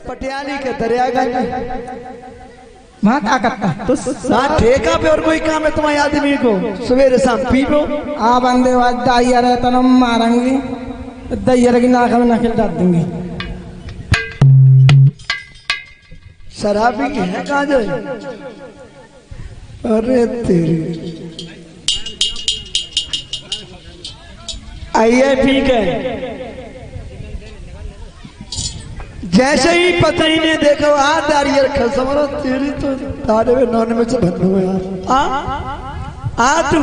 पटियाली के दरियागंज वहाँ क्या करता है तो ठेका पे और कोई काम है तुम्हारे आदमी को? सवेरे शाम पी लो। आ बंदे दाइया रहता ना मारेंगे, दैया की नाक में नकल डाल दूंगी। शराबी की है कहाँ जाए? अरे तेरी आइए ठीक है। जैसे ही पत्नी ने देखो आ दारियर खसमरो तेरी तो तारे में नौने में से भंडू है यार। आ तू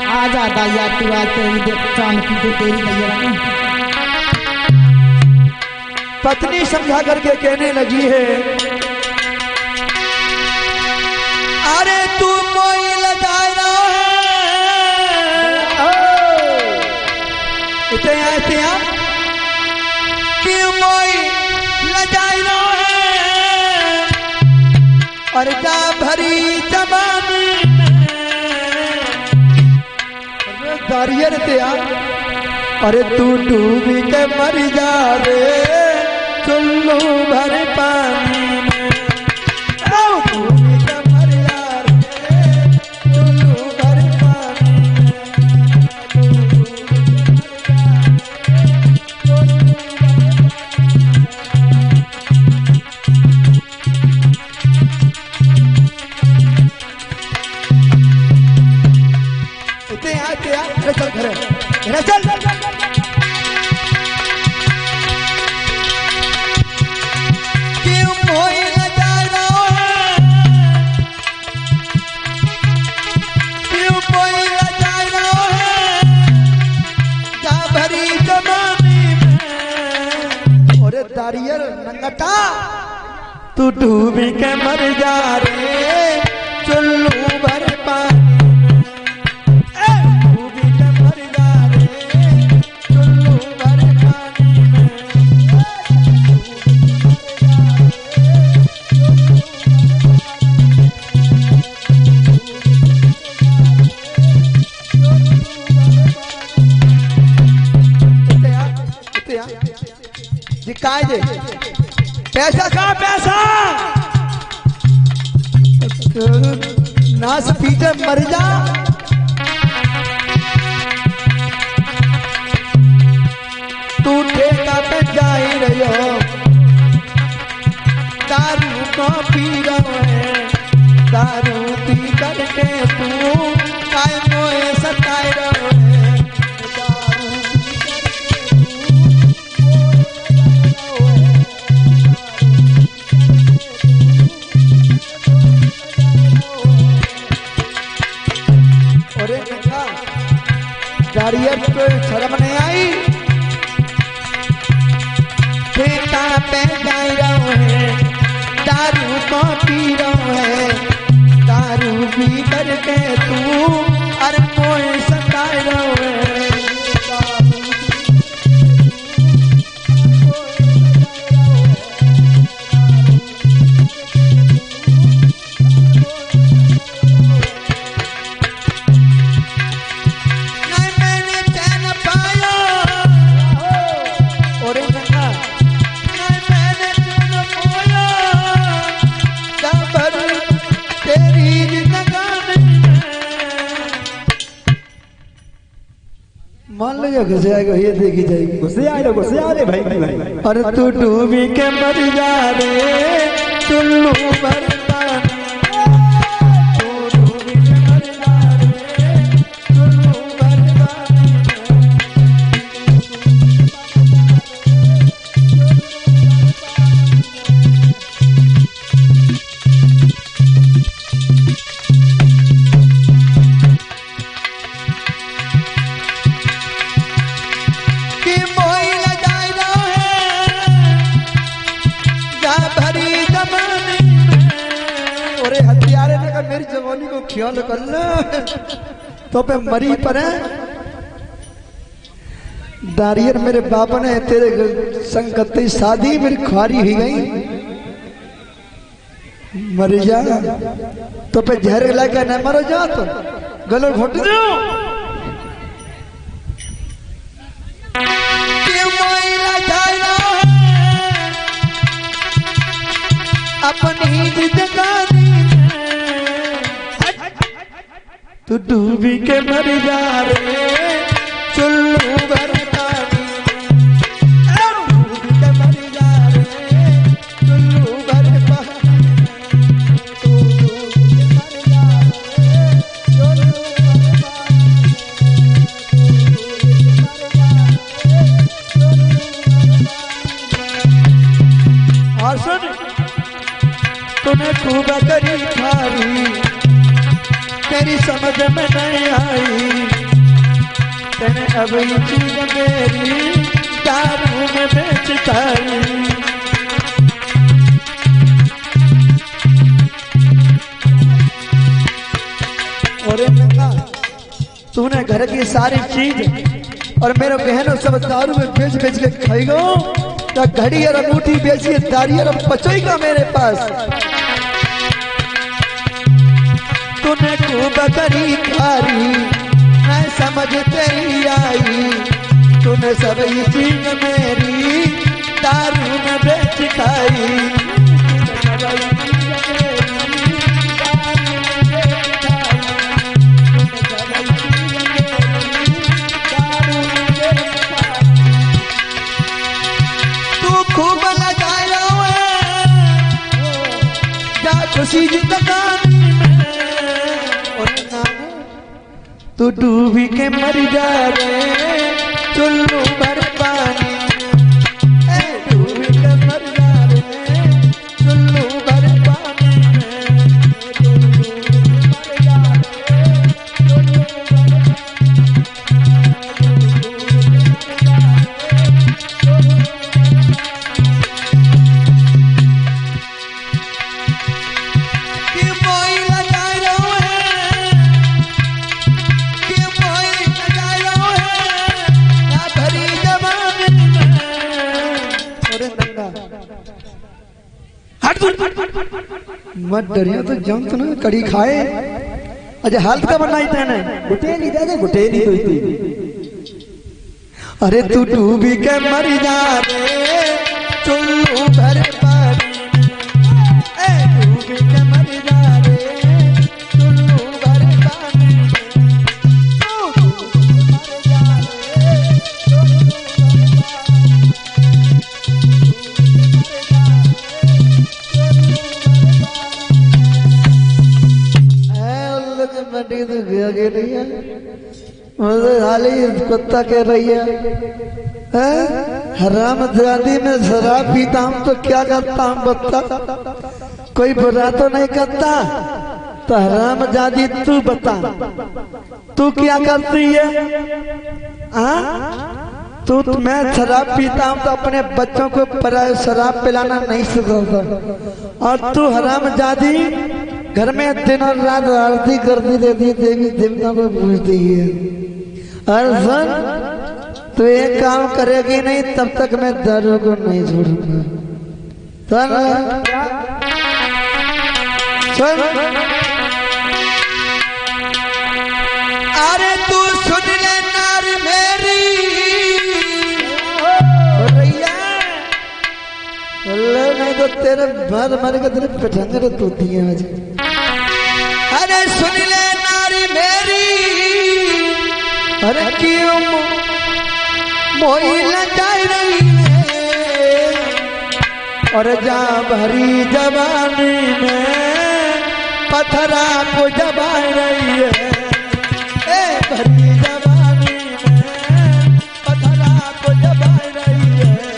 आ जा दाइया तू आ तेरी चांद की तो तेरी दैया। पत्नी समझा करके कहने लगी है अरे तू मोई लगाए ना इतने क्यों मोई लगाए ना और जा भरी जवानी दारियर ते अरे तू डूबी के मर जा रे चुल्लू भर पानी में। डूबी के मर जा रे चुल्लू भर पानी में। चल घरे चल दारियर नंगटा तू डूबी के मर जा रे चुल्लू भर पानी में। डूबी के मर जा रे चुल्लू भर पानी में। जी काय दे पैसा कहाँ पैसा नास पीटे मर जा। तू ठेका पे जा ही रहो दारू को पी रहो है दारू पी करके तू काय मोए सताए रहो है। दारियर को शर्म नहीं आई ठेका पे जा रहा है दारू को पी रहा है दारू पी करके तू अरे कोई सता रहा है। मान लो घुसे आएगा ये देखी जाएगी। घुसे आ रहे भाई भाई भाई। अरे तू डूबी के मर जा रे चुल्लू भर पानी। तू डूबी के मर जा रे चुल्लू भर पानी। मेरी जवानी को ख्याल कर ले तो पे मरी पर है। दारियर मेरे बाबा ने तेरे संगत शादी मेरी खुआरी ही गई मर जा तो पे जहर लगा न मर जा तो गलो घोट दो अपनी जिंदगानी तू डूबी के मर जा रे चुल्लू भर पानी डूबी के मर जा रे चुल्लू भर पानी तू डूबी के मर जा रे चुल्लू भर पानी और सुन तूने खूब करी खारी तेरी समझ में नहीं आई तेने अब ये चीज मेरी दारू में बेचताई और तूने घर की सारी चीज और मेरे गहनों सब दारू में बेच बेच के खाई गो या घड़ी और अंगूठी बेची दारी और पचोएगा मेरे पास तूने खूब करी खारी मैं समझ तेरी आई तूने सब ये चीज मेरी दारू में बेच खाई तू खूब लगाया जा खुशी जिंदगानी तू डूबी के मर जा रे चुल्लू भर पानी डूबी के मर जा रे चुल्लू भर पानी डूबी के मर जा रे चुल्लू मत डरिया तो जम तो ना कड़ी खाए अजय हालत का बनाई तेने गुटेली दे दे गुटेली तो इतनी अरे तू डूबी के मर जा रे चुल्लू भर पानी डूबी के मर जा रे चुल्लू भर पानी कुत्ता कह रही है हराम जादी में शराब पीता हूं तो क्या करता हूं बता कोई बुरा तो नहीं करता तो हराम जादी तू बता तू क्या करती है तू मैं शराब पीता हूं तो अपने बच्चों को शराब पिलाना नहीं सिखाता और तू हराम जादी घर में दिन और रात आरती करती रहती है देवी देवता को पूजती है और सुन तू एक काम करेगी नहीं तब तक मैं दारू को नहीं छोड़ूंगा सुन अरे तू सुन ले नारी मेरी नहीं तो तेरे मर के तेरे पिठंगे तोती है आज अरे सुन ले नारी मेरी अरे क्यों मोही लजाई रही है और जा भरी जवानी में पत्थरा को जबा रही है भरी जवानी में पत्थरा को जबा रही है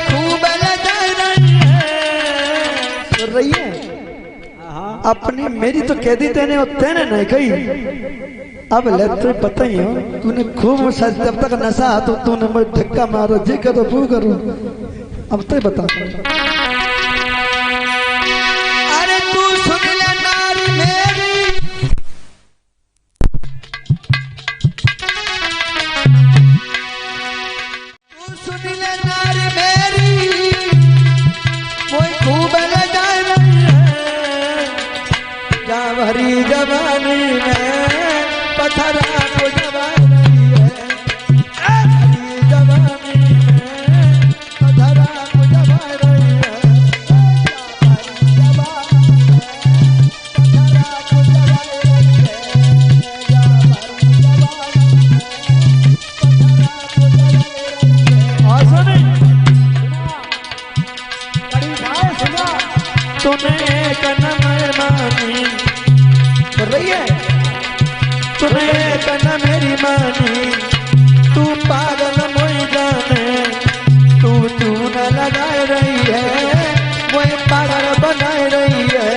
खूब लगा रही है अपनी मेरी तो कह दी तेने और तेने नहीं कही। अब ले तो पता ही हो तूने खूब जब तक नशा तो तूने मुझे धक्का मारो जी का तो पू करूं। अब तो बता अरे तू सुन ले नारी मेरी तू सुन ले नारी मेरी कोई खूब ले जाए जा भरी जवानी में पत्थरा को जवा रही है। भरी जवानी में पत्थरा को जवा रही है। तूने कनम मानी कर रही है तूने कनम मेरी मानी तू पागल मोई जाने तू न लगाए रही है मोई पागल बनाए रही है।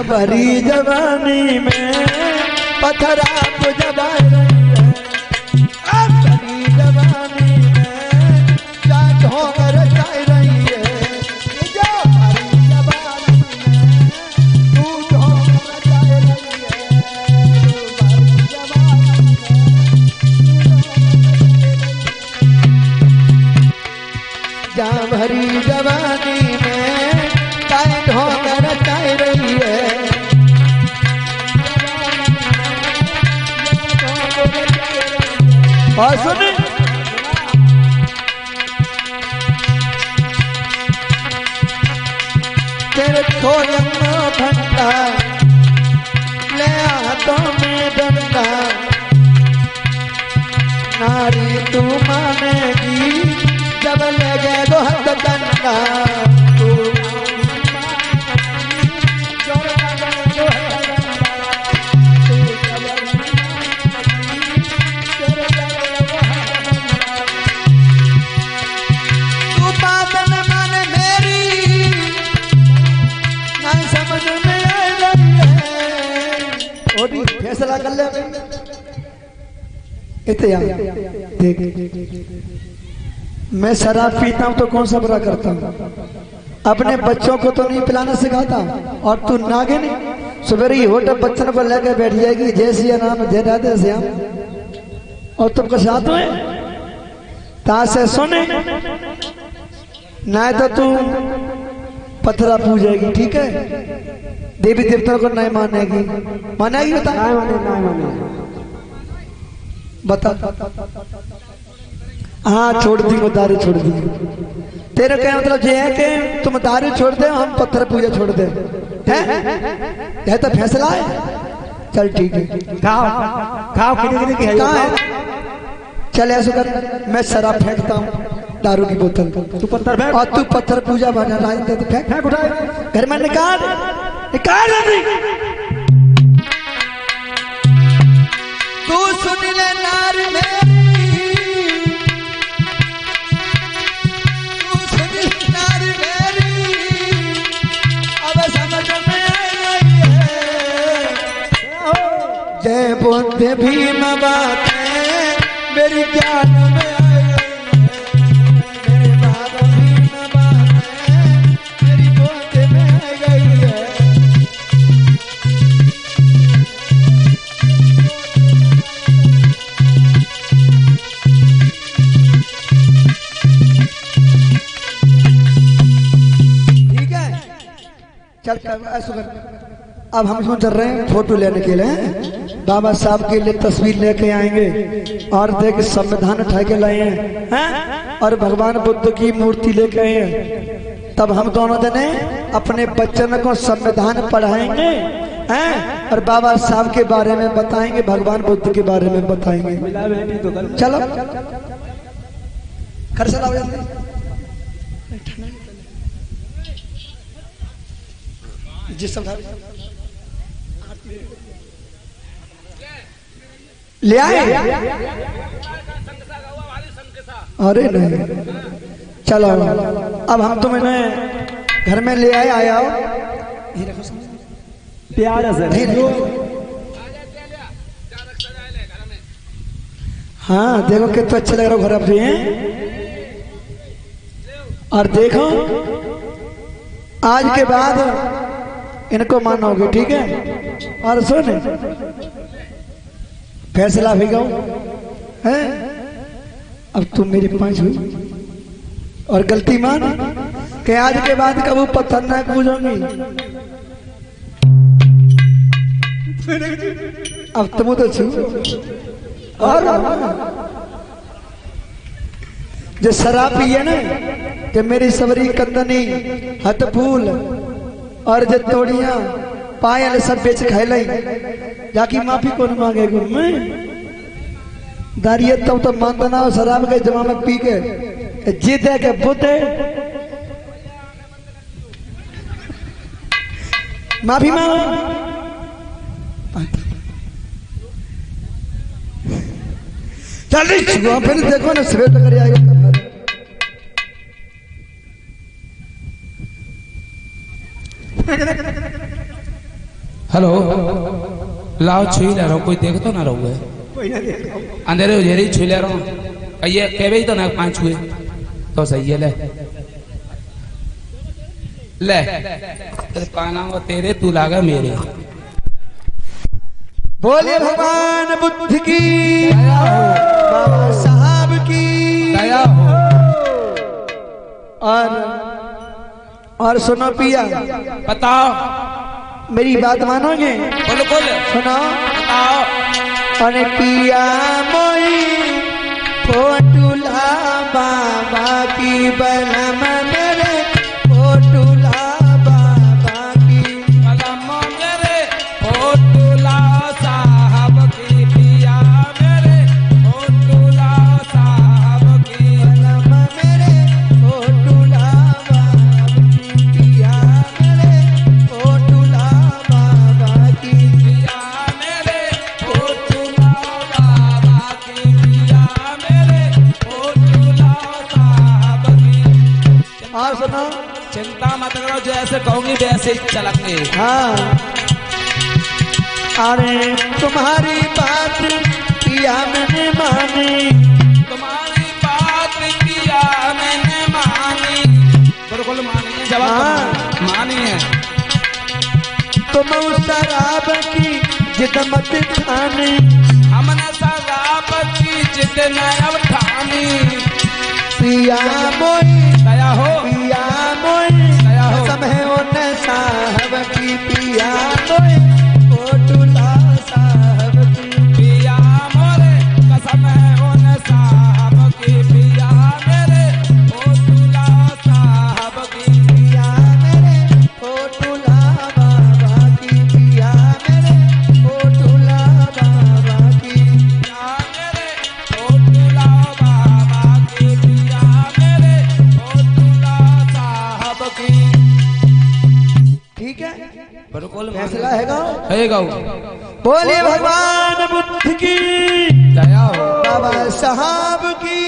भरी जवानी में पत्थरा को जवा रही है। भरी जवानी में क्या ढोंगर रचाई रही है। भरी जवानी में तू ढोंगर रचाई रही है। भरी जवानी में क्या ढोंगर रचाई रही है। और सुने तेरे खोल ठंडा ले हाथों में डंडा नारी तू मानेगी जब लगे दो हाथ डंडा। फैसला कर ले देख मैं शराब पीता हूं तो कौन सा बुरा करता हूं। अपने बच्चों को तो नहीं पिलाना सिखाता और तू नागिन सवेरे ही होटल बच्चन को लेकर बैठ जाएगी जैसी नाम दे राधे श्याम और तुमको साथ में ता से सुने ना तो तू पत्थरा पूजेगी ठीक है। देवी देवताओं को नहीं मानेगी मानेगी बता बता। हाँ छोड़ दी वो दारू छोड़ दी। तेरे क्या मतलब ये है कि तुम दारू छोड़ दे हम पत्थर पूजा छोड़ दे हैं? यह तो फैसला है। चल ठीक है खाओ खाओ कहाँ है। चल ऐसा कर मैं शराब फेंकता हूँ दारू की बोतल तू पत्थर फेंक और तू पत्थर पूजा बना तो फेंक फेंक उठा घर में निकाल निकाल। तू सुन ले नार मेरी तू सुन ले नार मेरी अब समझ में आई है। जय बुद्ध भीम बातें मेरी ज्ञान में अब हम इसमें चल रहे हैं फोटो लेने के लिए। बाबा साहब के लिए तस्वीर लेके आएंगे और देख संविधान उठा के लाए हैं और भगवान बुद्ध की मूर्ति लेके आए हैं। तब हम दोनों जने अपने बच्चों को संविधान पढ़ाएंगे हैं और बाबा साहब के बारे में बताएंगे, भगवान बुद्ध के बारे में बताएंगे। चलो खर्चा लाओ जल्दी। जिस सब ले आए। अरे नहीं, चलो अब हम तुम्हें घर में ले आए। आया हो प्यार है सर। हाँ देखो कितना अच्छा लग रहा है घर अपने हैं। और देखो आज के बाद इनको मानोगे, ठीक है? और सुन फैसला भी गाओ है। अब तुम मेरे पास हुई और गलती मान के आज के बाद कबू पत्थर ना पूजोगी। अब तुम तो छू और जो शराब पिए ना, जो मेरी सबरी कंदनी हथ फूल और जो तोड़िया पायल सब बेच खाई जाकी माफी कौन मांगेगा? मैं दारियत तो मानता ना हो। शराब के जमा में पी के जिद है के बुते माफी मांगो। चल फिर देखो ना सवेर कर आएगा। हेलो लाओ छुई ले रहा हूँ, कोई देख तो ना रहो अंधेरे उधेरे छुई ले रहा हूँ। ये कह तो ना 5 हुए तो सही है। ले ले तेरे काना वो तेरे तू लागा मेरे। बोले भगवान बुद्ध की बाबा साहब की दया हो। और सुनो पिया, बताओ मेरी बात मानोगे? बोलो बोलो सुनो बताओ। अरे पिया मोई फोटुला बाबा की बलम मेरे फोटुला बाबा की बलम मेरे फोटुला साहब की। पिया मेरे फोटुला साहब की। बलम मेरे फोटुला बाबा की। पिया मेरे फोटुला बाबा की। पिया मेरे फोटुला बाबा की। पिया मेरे फोटुला साहब की। और सुनो चिंता मत करो, जैसे कहूंगी वैसे ही चलेंगे। हाँ अरे तुम्हारी बात पिया मैंने मानी, तुम्हारी बात किया मैंने मानी। बिल्कुल मानी है, जवाब हाँ। मानी है। तुम उस शराब की जिद मत ठानी। हमने शराब की जिद न अब ठानी। पिया मोई दया हो पिया मोई दया हो। कसम है उन साहब की। पिया मोई फोटुला साहब की। पिया मोरे कसम है उन साहब की। पिया मेरे फोटुला साहब की। पिया मेरे फोटुला बाबा की। पिया मेरे फोटुला बाबा की। पिया मेरे फोटुला बाबा की। पिया मेरे फोटुला साहब की। ठीक है, बिल्कुल फैसला है गाँव। है गाँव। बोलिए भगवान बुद्ध की दया हो। बाबा साहब की।